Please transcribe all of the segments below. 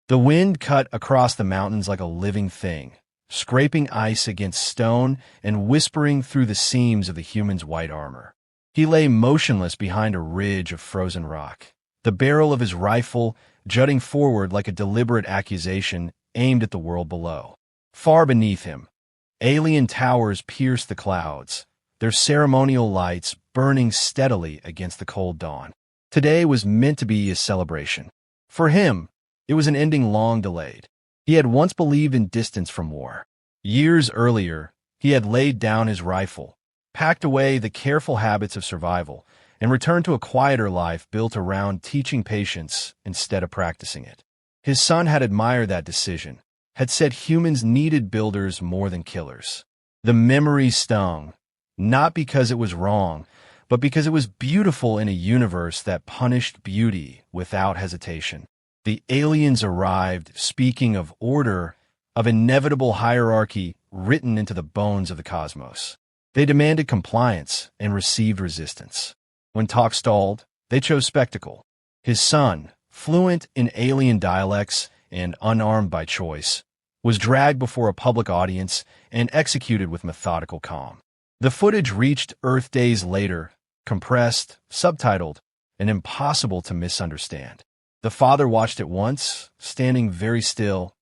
The wind cut across the mountains like a living thing, scraping ice against stone and whispering through the seams of the human's white armor. He lay motionless behind a ridge of frozen rock, the barrel of his rifle jutting forward like a deliberate accusation aimed at the world below. Far beneath him, alien towers pierced the clouds, their ceremonial lights burning steadily against the cold dawn. Today was meant to be a celebration. For him, it was an ending long delayed. He had once believed in distance from war. Years earlier, he had laid down his rifle, packed away the careful habits of survival, and returned to a quieter life built around teaching patience instead of practicing it. His son had admired that decision, had said humans needed builders more than killers. The memory stung, not because it was wrong, but because it was beautiful in a universe that punished beauty without hesitation. The aliens arrived, speaking of order, of inevitable hierarchy written into the bones of the cosmos. They demanded compliance and received resistance. When talk stalled, they chose spectacle. His son, fluent in alien dialects and unarmed by choice, was dragged before a public audience and executed with methodical calm. The footage reached Earth days later, compressed, subtitled, and impossible to misunderstand. The father watched it once, standing very still,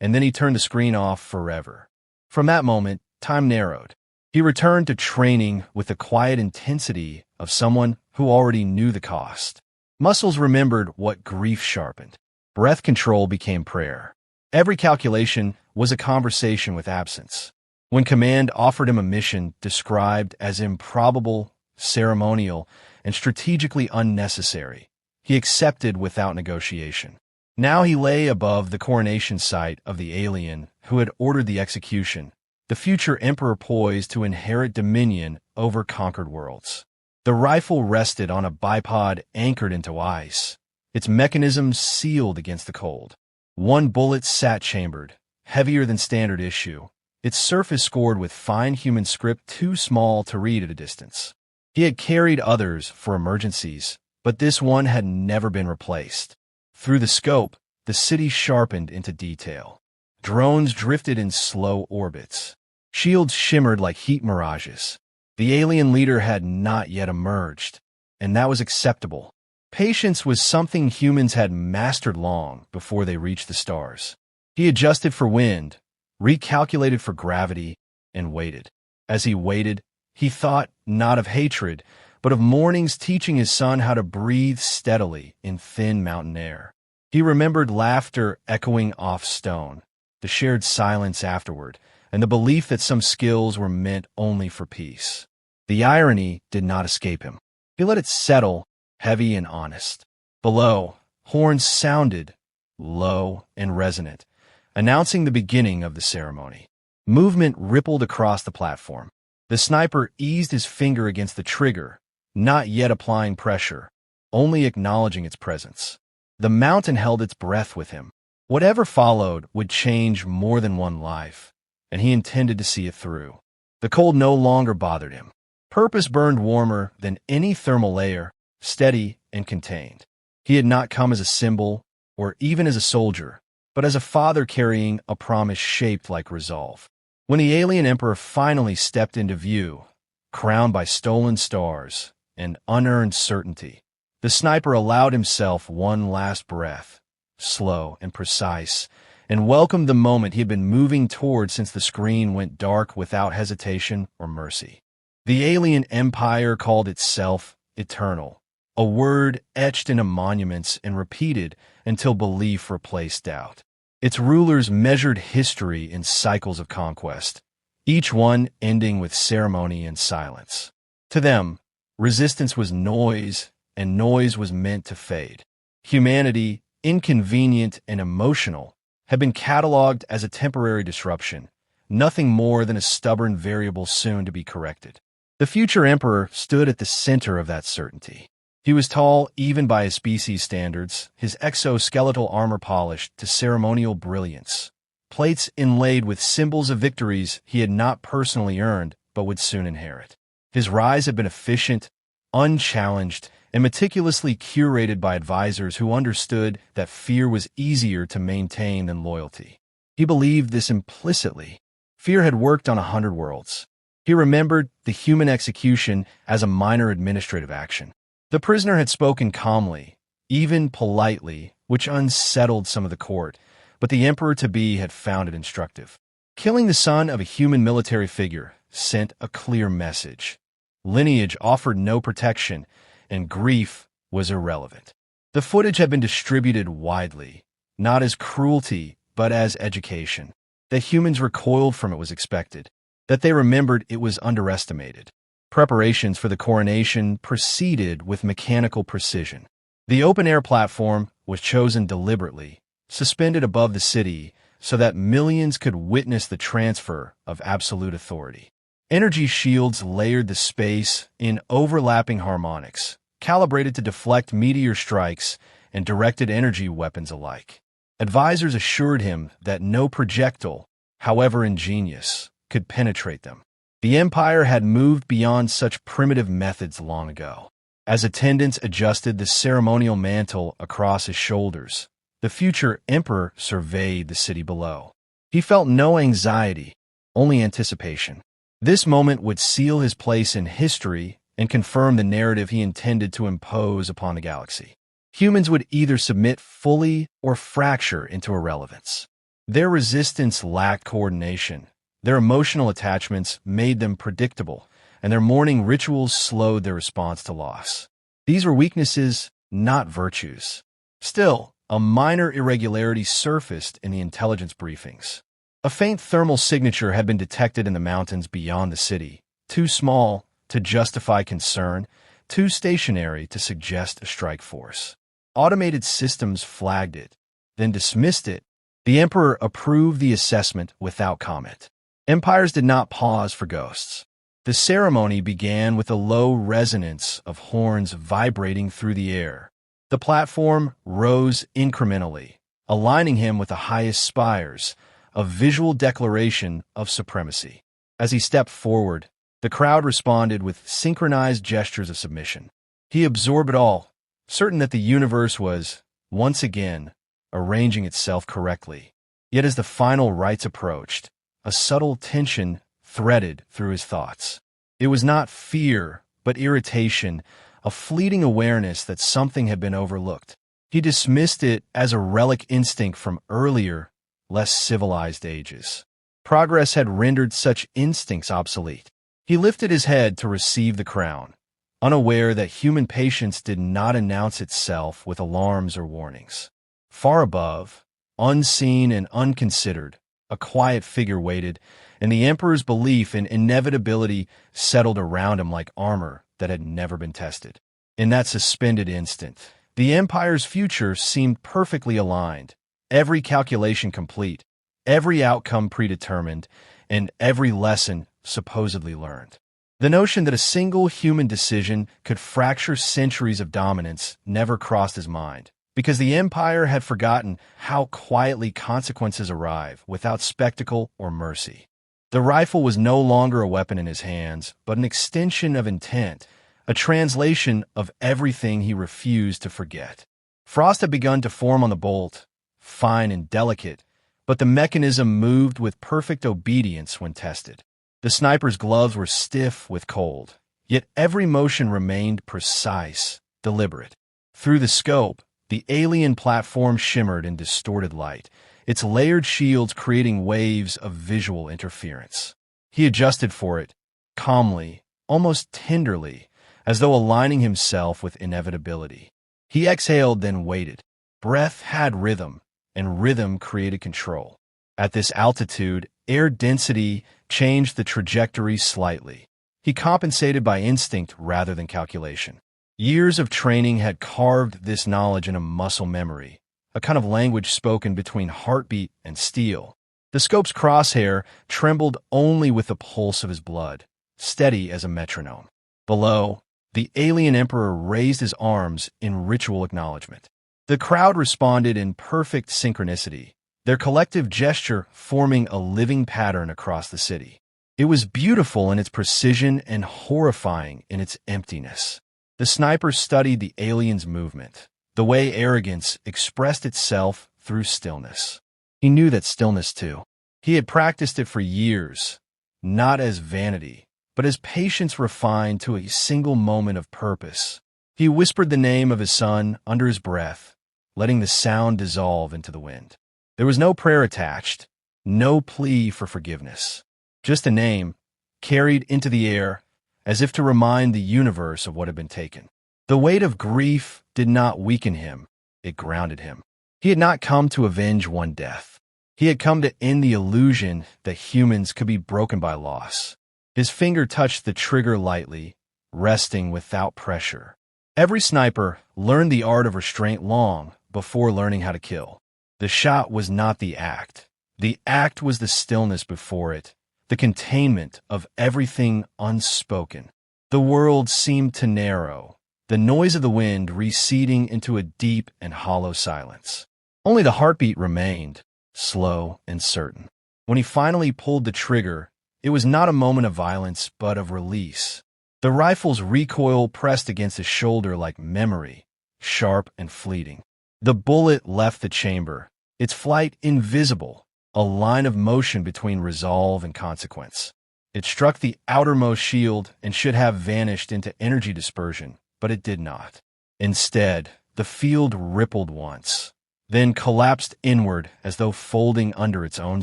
and then he turned the screen off forever. From that moment, time narrowed. He returned to training with the quiet intensity of someone who already knew the cost. Muscles remembered what grief sharpened. Breath control became prayer. Every calculation was a conversation with absence. When command offered him a mission described as improbable, ceremonial, and strategically unnecessary, he accepted without negotiation. Now he lay above the coronation site of the alien who had ordered the execution, the future emperor poised to inherit dominion over conquered worlds. The rifle rested on a bipod anchored into ice, its mechanism sealed against the cold. One bullet sat chambered, heavier than standard issue, its surface scored with fine human script too small to read at a distance. He had carried others for emergencies, but this one had never been replaced. Through the scope, the city sharpened into detail. Drones drifted in slow orbits. Shields shimmered like heat mirages. The alien leader had not yet emerged, and that was acceptable. Patience was something humans had mastered long before they reached the stars. He adjusted for wind, recalculated for gravity, and waited. As he waited, he thought not of hatred, but of mornings teaching his son how to breathe steadily in thin mountain air. He remembered laughter echoing off stone, the shared silence afterward, and the belief that some skills were meant only for peace. The irony did not escape him. He let it settle, heavy and honest. Below, horns sounded, low and resonant, announcing the beginning of the ceremony. Movement rippled across the platform. The sniper eased his finger against the trigger, not yet applying pressure, only acknowledging its presence. The mountain held its breath with him. Whatever followed would change more than one life, and he intended to see it through. The cold no longer bothered him. Purpose burned warmer than any thermal layer, steady and contained. He had not come as a symbol, or even as a soldier, but as a father carrying a promise shaped like resolve. When the alien emperor finally stepped into view, crowned by stolen stars and unearned certainty, the sniper allowed himself one last breath, slow and precise, and welcomed the moment he had been moving toward since the screen went dark without hesitation or mercy. The alien empire called itself eternal, a word etched into monuments and repeated until belief replaced doubt. Its rulers measured history in cycles of conquest, each one ending with ceremony and silence. To them, resistance was noise, and noise was meant to fade. Humanity, inconvenient and emotional, had been cataloged as a temporary disruption, nothing more than a stubborn variable soon to be corrected. The future emperor stood at the center of that certainty. He was tall even by his species standards, his exoskeletal armor polished to ceremonial brilliance, plates inlaid with symbols of victories he had not personally earned but would soon inherit. His rise had been efficient, unchallenged, and meticulously curated by advisors who understood that fear was easier to maintain than loyalty. He believed this implicitly. Fear had worked on 100 worlds. He remembered the human execution as a minor administrative action. The prisoner had spoken calmly, even politely, which unsettled some of the court, but the emperor-to-be had found it instructive. Killing the son of a human military figure sent a clear message. Lineage offered no protection, and grief was irrelevant. The footage had been distributed widely, not as cruelty, but as education. That humans recoiled from it was expected. That they remembered it was underestimated. Preparations for the coronation proceeded with mechanical precision. The open-air platform was chosen deliberately, suspended above the city, so that millions could witness the transfer of absolute authority. Energy shields layered the space in overlapping harmonics, calibrated to deflect meteor strikes and directed energy weapons alike. Advisors assured him that no projectile, however ingenious, could penetrate them. The empire had moved beyond such primitive methods long ago. As attendants adjusted the ceremonial mantle across his shoulders, the future emperor surveyed the city below. He felt no anxiety, only anticipation. This moment would seal his place in history and confirm the narrative he intended to impose upon the galaxy. Humans would either submit fully or fracture into irrelevance. Their resistance lacked coordination. Their emotional attachments made them predictable, and their mourning rituals slowed their response to loss. These were weaknesses, not virtues. Still, a minor irregularity surfaced in the intelligence briefings. A faint thermal signature had been detected in the mountains beyond the city, too small to justify concern, too stationary to suggest a strike force. Automated systems flagged it, then dismissed it. The emperor approved the assessment without comment. Empires did not pause for ghosts. The ceremony began with a low resonance of horns vibrating through the air. The platform rose incrementally, aligning him with the highest spires, a visual declaration of supremacy. As he stepped forward, the crowd responded with synchronized gestures of submission. He absorbed it all, certain that the universe was, once again, arranging itself correctly. Yet as the final rites approached, a subtle tension threaded through his thoughts. It was not fear, but irritation, a fleeting awareness that something had been overlooked. He dismissed it as a relic instinct from earlier, less civilized ages. Progress had rendered such instincts obsolete. He lifted his head to receive the crown, unaware that human patience did not announce itself with alarms or warnings. Far above, unseen and unconsidered, a quiet figure waited, and the emperor's belief in inevitability settled around him like armor that had never been tested. In that suspended instant, the empire's future seemed perfectly aligned, every calculation complete, every outcome predetermined, and every lesson supposedly learned. The notion that a single human decision could fracture centuries of dominance never crossed his mind, because the empire had forgotten how quietly consequences arrive without spectacle or mercy. The rifle was no longer a weapon in his hands, but an extension of intent, a translation of everything he refused to forget. Frost had begun to form on the bolt, fine and delicate, but the mechanism moved with perfect obedience when tested. The sniper's gloves were stiff with cold, yet every motion remained precise, deliberate. Through the scope, the alien platform shimmered in distorted light, its layered shields creating waves of visual interference. He adjusted for it, calmly, almost tenderly, as though aligning himself with inevitability. He exhaled, then waited. Breath had rhythm, and rhythm created control. At this altitude, air density changed the trajectory slightly. He compensated by instinct rather than calculation. Years of training had carved this knowledge into muscle memory, a kind of language spoken between heartbeat and steel. The scope's crosshair trembled only with the pulse of his blood, steady as a metronome. Below, the alien emperor raised his arms in ritual acknowledgement. The crowd responded in perfect synchronicity, their collective gesture forming a living pattern across the city. It was beautiful in its precision and horrifying in its emptiness. The sniper studied the alien's movement, the way arrogance expressed itself through stillness. He knew that stillness, too. He had practiced it for years, not as vanity, but as patience refined to a single moment of purpose. He whispered the name of his son under his breath, letting the sound dissolve into the wind. There was no prayer attached, no plea for forgiveness. Just a name, carried into the air, as if to remind the universe of what had been taken. The weight of grief did not weaken him, it grounded him. He had not come to avenge one death. He had come to end the illusion that humans could be broken by loss. His finger touched the trigger lightly, resting without pressure. Every sniper learned the art of restraint long before learning how to kill. The shot was not the act. The act was the stillness before it, the containment of everything unspoken. The world seemed to narrow, the noise of the wind receding into a deep and hollow silence. Only the heartbeat remained, slow and certain. When he finally pulled the trigger, it was not a moment of violence, but of release. The rifle's recoil pressed against his shoulder like memory, sharp and fleeting. The bullet left the chamber, its flight invisible, a line of motion between resolve and consequence. It struck the outermost shield and should have vanished into energy dispersion, but it did not. Instead, the field rippled once, then collapsed inward as though folding under its own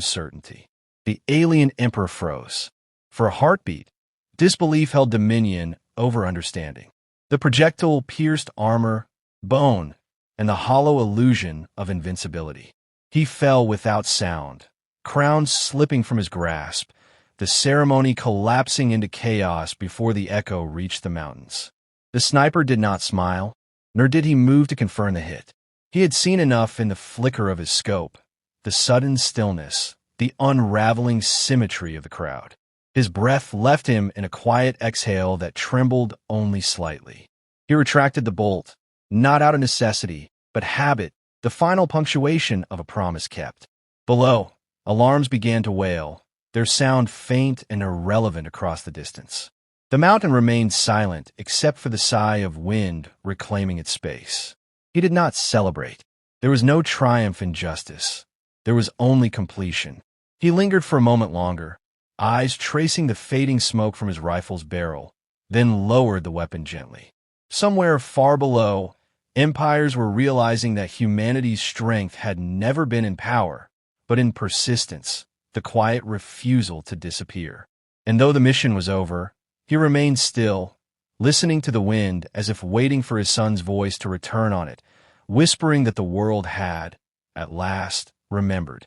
certainty. The alien emperor froze. For a heartbeat, disbelief held dominion over understanding. The projectile pierced armor, bone, and the hollow illusion of invincibility. He fell without sound, crowns slipping from his grasp, the ceremony collapsing into chaos before the echo reached the mountains. The sniper did not smile, nor did he move to confirm the hit. He had seen enough in the flicker of his scope, the sudden stillness, the unraveling symmetry of the crowd. His breath left him in a quiet exhale that trembled only slightly. He retracted the bolt, not out of necessity, but habit, the final punctuation of a promise kept. Below, alarms began to wail, their sound faint and irrelevant across the distance. The mountain remained silent except for the sigh of wind reclaiming its space. He did not celebrate. There was no triumph in justice. There was only completion. He lingered for a moment longer, eyes tracing the fading smoke from his rifle's barrel, then lowered the weapon gently. Somewhere far below, empires were realizing that humanity's strength had never been in power, but in persistence, the quiet refusal to disappear. And though the mission was over, he remained still, listening to the wind as if waiting for his son's voice to return on it, whispering that the world had, at last, remembered.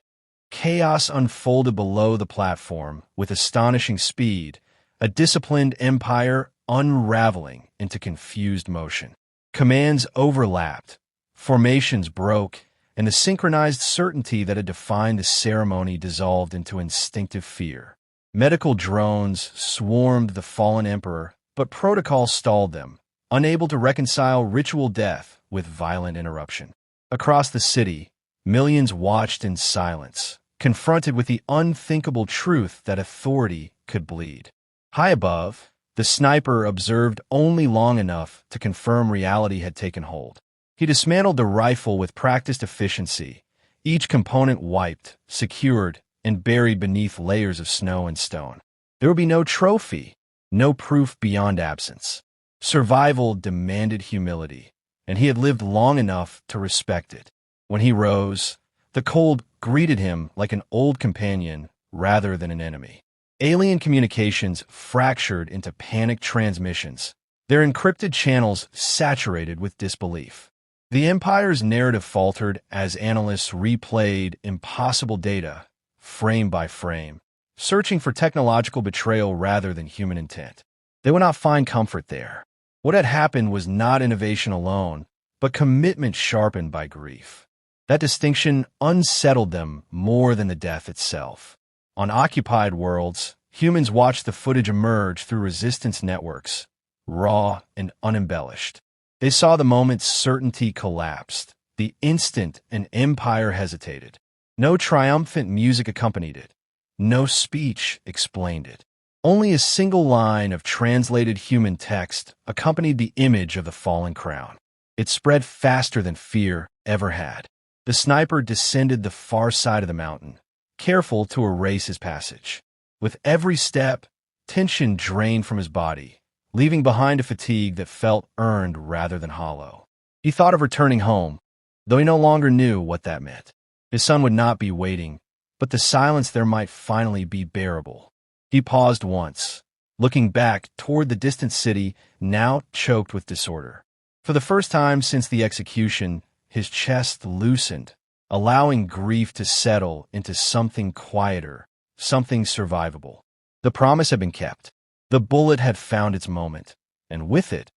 Chaos unfolded below the platform with astonishing speed, a disciplined empire unraveling into confused motion. Commands overlapped, formations broke, and the synchronized certainty that had defined the ceremony dissolved into instinctive fear. Medical drones swarmed the fallen emperor, but protocol stalled them, unable to reconcile ritual death with violent interruption. Across the city, millions watched in silence, confronted with the unthinkable truth that authority could bleed. High above, the sniper observed only long enough to confirm reality had taken hold. He dismantled the rifle with practiced efficiency, each component wiped, secured, and buried beneath layers of snow and stone. There would be no trophy, no proof beyond absence. Survival demanded humility, and he had lived long enough to respect it. When he rose, the cold greeted him like an old companion rather than an enemy. Alien communications fractured into panicked transmissions, their encrypted channels saturated with disbelief. The Empire's narrative faltered as analysts replayed impossible data, frame by frame, searching for technological betrayal rather than human intent. They would not find comfort there. What had happened was not innovation alone, but commitment sharpened by grief. That distinction unsettled them more than the death itself. On occupied worlds, humans watched the footage emerge through resistance networks, raw and unembellished. They saw the moment certainty collapsed, the instant an empire hesitated. No triumphant music accompanied it. No speech explained it. Only a single line of translated human text accompanied the image of the fallen crown. It spread faster than fear ever had. The sniper descended the far side of the mountain, careful to erase his passage. With every step, tension drained from his body, leaving behind a fatigue that felt earned rather than hollow. He thought of returning home, though he no longer knew what that meant. His son would not be waiting, but the silence there might finally be bearable. He paused once, looking back toward the distant city, now choked with disorder. For the first time since the execution, his chest loosened, allowing grief to settle into something quieter, something survivable. The promise had been kept. The bullet had found its moment, and with it,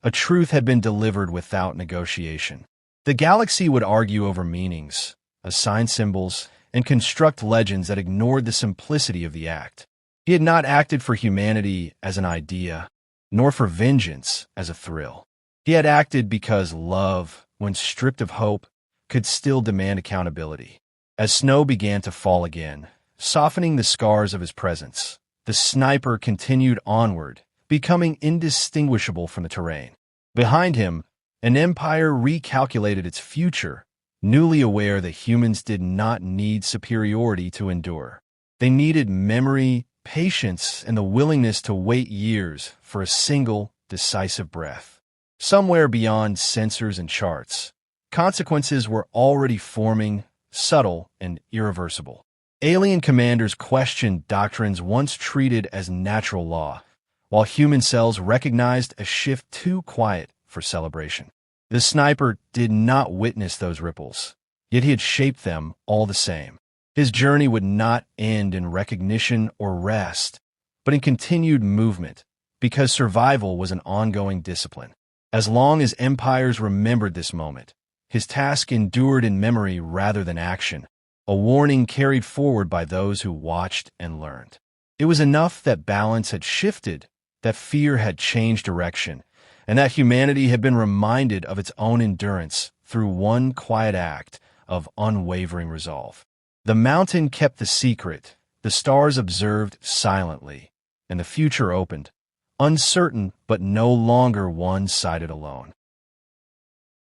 a truth had been delivered without negotiation. The galaxy would argue over meanings, assign symbols, and construct legends that ignored the simplicity of the act. He had not acted for humanity as an idea, nor for vengeance as a thrill. He had acted because love, when stripped of hope, could still demand accountability. As snow began to fall again, softening the scars of his presence, the sniper continued onward, becoming indistinguishable from the terrain. Behind him, an empire recalculated its future, newly aware that humans did not need superiority to endure. They needed memory, patience, and the willingness to wait years for a single, decisive breath. Somewhere beyond sensors and charts, consequences were already forming, subtle and irreversible. Alien commanders questioned doctrines once treated as natural law, while human cells recognized a shift too quiet for celebration. The sniper did not witness those ripples, yet he had shaped them all the same. His journey would not end in recognition or rest, but in continued movement, because survival was an ongoing discipline. As long as empires remembered this moment, his task endured in memory rather than action, a warning carried forward by those who watched and learned. It was enough that balance had shifted, that fear had changed direction, and that humanity had been reminded of its own endurance through one quiet act of unwavering resolve. The mountain kept the secret, the stars observed silently, and the future opened, uncertain but no longer one-sided alone.